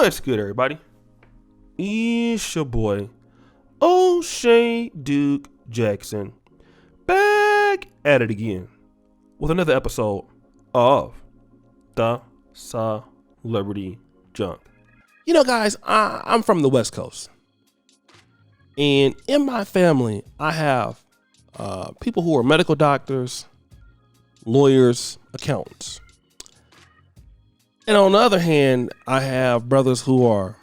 What's good, everybody? It's your boy, O'Shea Duke Jackson, back at it again with another episode of the Celebrity Junk. You know, guys, I'm from the West Coast, and in my family, I have people who are medical doctors, lawyers, accountants. And on the other hand, I have brothers who are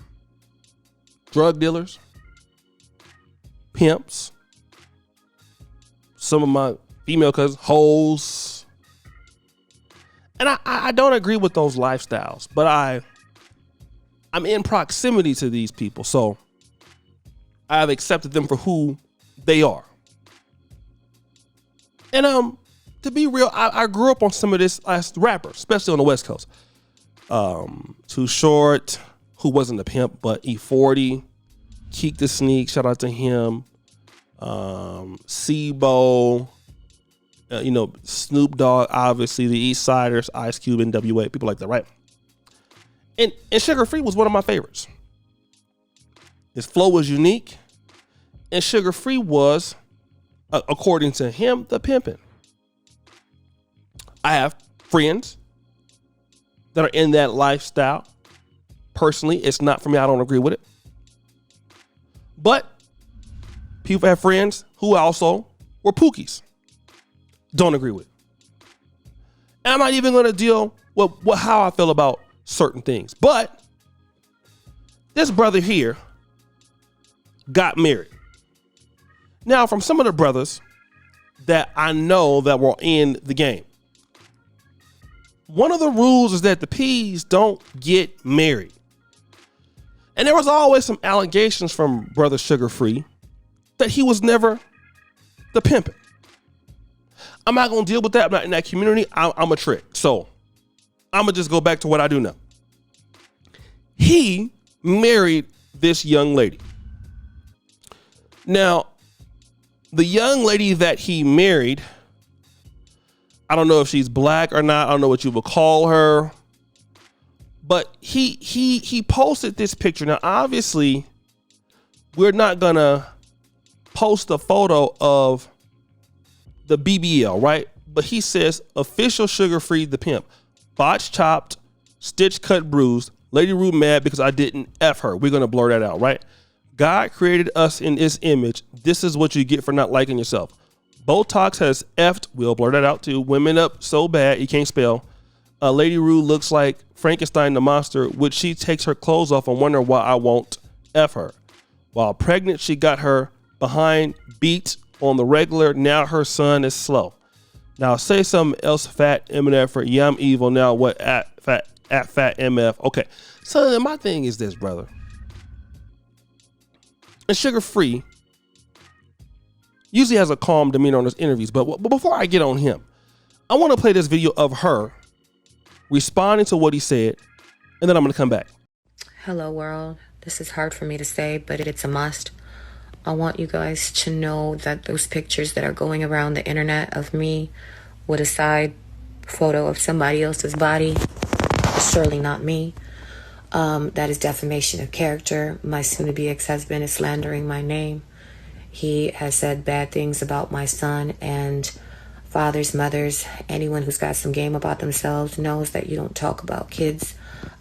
drug dealers, pimps, some of my female cousins, hoes. And I don't agree with those lifestyles, but I'm in proximity to these people, so I've accepted them for who they are. And to be real, I grew up on some of this as rappers, especially on the West Coast. Too Short, who wasn't a pimp, but E40, Keek the Sneak, shout out to him. Sibo, Snoop Dogg, obviously the East Siders, Ice Cube, NWA, people like that, right? And Sugar Free was one of my favorites. His flow was unique, and Sugar Free was, according to him, the pimpin'. I have friends that are in that lifestyle. Personally, it's not for me. I don't agree with it. But people have friends who also were pookies. Don't agree with it. And I'm not even going to deal with how I feel about certain things. But this brother here got married. Now, from some of the brothers that I know that were in the game, one of the rules is that the P's don't get married. And there was always some allegations from Brother Sugar Free that he was never the pimpin'. I'm not going to deal with that. I'm not in that community. I'm a trick. So I'm going to just go back to what I do know. He married this young lady. Now, the young lady that he married, I don't know if she's black or not. I don't know what you would call her. But he posted this picture. Now, obviously, we're not going to post a photo of the BBL, right? But he says, official Sugar Free the pimp. Botch chopped, stitch cut bruised. Lady Rue mad because I didn't F her. We're going to blur that out, right? God created us in his image. This is what you get for not liking yourself. Botox has effed, we'll blur that out too, women up so bad you can't spell. Lady Rue looks like Frankenstein the monster, which she takes her clothes off and wonder why I won't F her. While pregnant, she got her behind beat on the regular. Now her son is slow. Now say something else, fat MF for yeah, I'm evil. Now what at fat MF? Okay, so then my thing is this, brother. And Sugar Free usually has a calm demeanor on his interviews, but before I get on him, I want to play this video of her responding to what he said, and then I'm going to come back. Hello, world. This is hard for me to say, but it's a must. I want you guys to know that those pictures that are going around the internet of me with a side photo of somebody else's body is surely not me. That is defamation of character. My soon-to-be ex-husband is slandering my name. He has said bad things about my son, and fathers, mothers, anyone who's got some game about themselves knows that you don't talk about kids,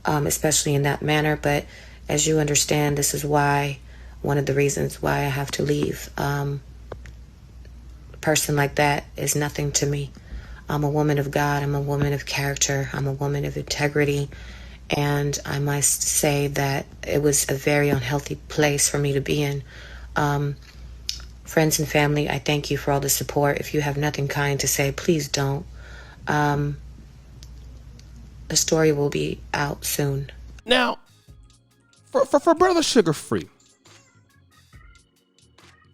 especially in that manner. But as you understand, this is why, one of the reasons why I have to leave. A person like that is nothing to me. I'm a woman of God. I'm a woman of character. I'm a woman of integrity. And I must say that it was a very unhealthy place for me to be in. Friends and family, I thank you for all the support. If you have nothing kind to say, please don't. The story will be out soon. Now, for Brother Sugar Free,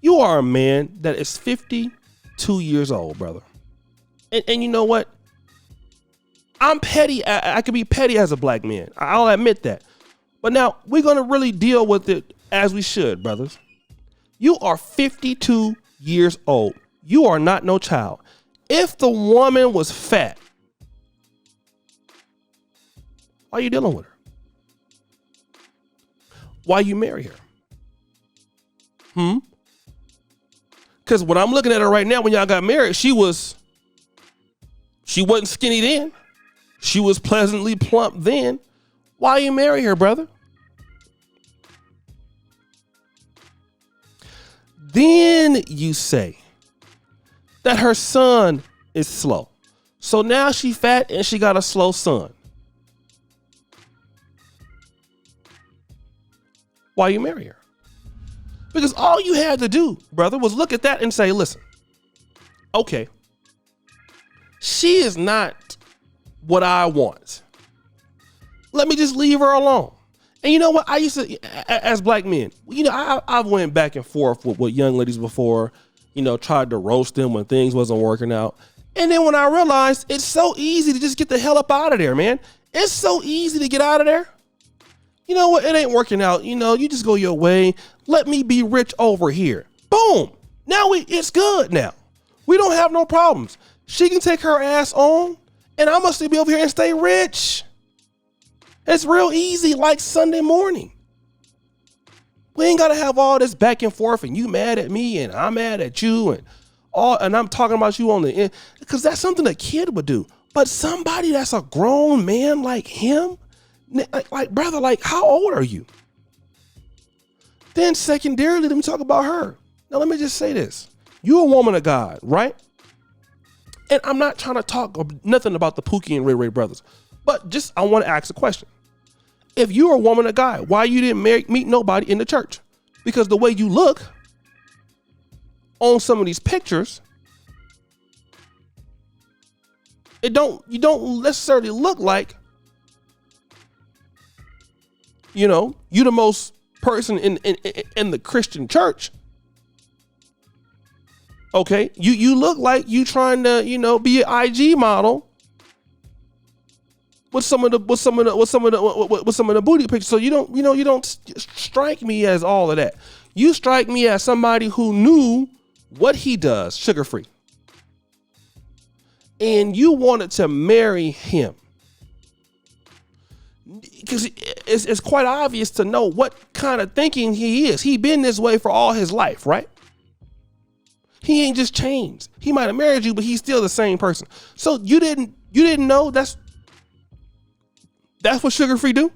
you are a man that is 52 years old, brother. And you know what? I'm petty. I can be petty as a black man. I'll admit that. But now we're going to really deal with it as we should, brothers. You are 52 years old. You are not no child. If the woman was fat, why are you dealing with her? why you marry her? Because when I'm looking at her right now, when y'all got married, she wasn't skinny then. She was pleasantly plump then. Why you marry her, brother? Then you say that her son is slow. So now she fat and she got a slow son. Why you marry her? Because all you had to do, brother, was look at that and say, listen, okay, she is not what I want. Let me just leave her alone. And you know what? I used to, as black men, you know, I've went back and forth with young ladies before, you know, tried to roast them when things wasn't working out. And then when I realized it's so easy to just get the hell up out of there, man. It's so easy to get out of there. You know what? It ain't working out. You know, you just go your way. Let me be rich over here. Boom. Now it's good now. We don't have no problems. She can take her ass on and I'm going to still be over here and stay rich. It's real easy, like Sunday morning. We ain't got to have all this back and forth and you mad at me and I'm mad at you and I'm talking about you on the end, because that's something a kid would do. But somebody that's a grown man like him, like brother, like how old are you? Then secondarily, let me talk about her. Now, let me just say this. You're a woman of God, right? And I'm not trying to talk nothing about the Pookie and Ray Ray brothers, but just I want to ask a question. If you're a woman of God, why you didn't meet nobody in the church? Because the way you look on some of these pictures, you don't necessarily look like, you know, you the most person in the Christian church. Okay, you look like you trying to, you know, be an IG model with some of the booty pictures. So you don't strike me as all of that. You strike me as somebody who knew what he does, sugar free, and you wanted to marry him because it's quite obvious to know what kind of thinking he is. He been this way for all his life, right? He ain't just changed. He might have married you, but he's still the same person. So you didn't know that's what sugar free do?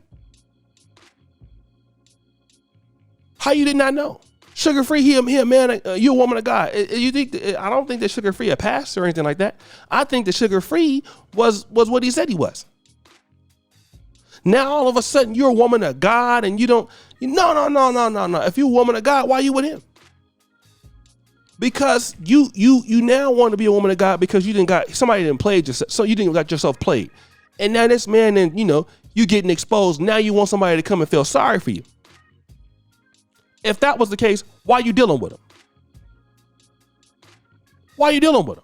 How you did not know? Sugar free, he a man, you a woman of God. You think? I don't think that sugar free a pastor or anything like that. I think that sugar free was what he said he was. Now all of a sudden you're a woman of God and you don't. No. If you're a woman of God, why are you with him? Because you now want to be a woman of God because somebody didn't play yourself, so you didn't got yourself played, and now this man and you getting exposed. Now you want somebody to come and feel sorry for you. If that was the case, why are you dealing with him? Why are you dealing with him?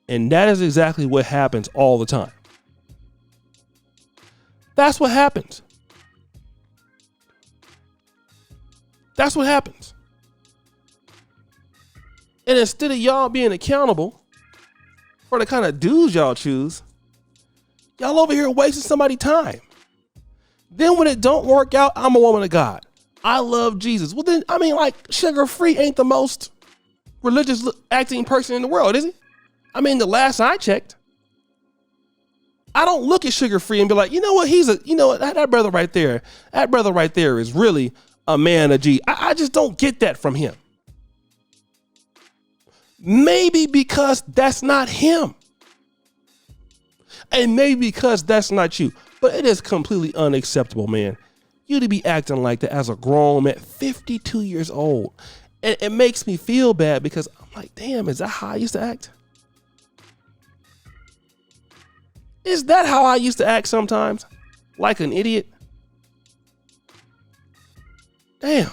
And that is exactly what happens all the time. That's what happens. That's what happens. And instead of y'all being accountable for the kind of dudes y'all choose, y'all over here wasting somebody's time. Then when it don't work out, I'm a woman of God. I love Jesus. Well then, I mean, like, sugar free ain't the most religious acting person in the world, is he? I mean, the last I checked, I don't look at sugar free and be like, you know what, that brother right there is really a man of G. I just don't get that from him. Maybe because that's not him. And maybe because that's not you. But it is completely unacceptable, man. You to be acting like that as a grown man, 52 years old. And it makes me feel bad because I'm like, damn, is that how I used to act? Is that how I used to act sometimes? Like an idiot? Damn.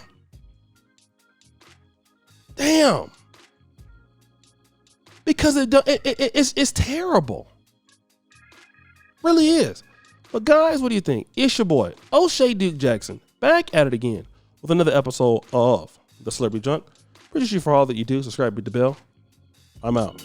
Because it's terrible. Really is. But guys, what do you think? It's your boy, O'Shea Duke Jackson, back at it again with another episode of The Celebrity Junk. Appreciate you for all that you do. Subscribe, hit the bell. I'm out.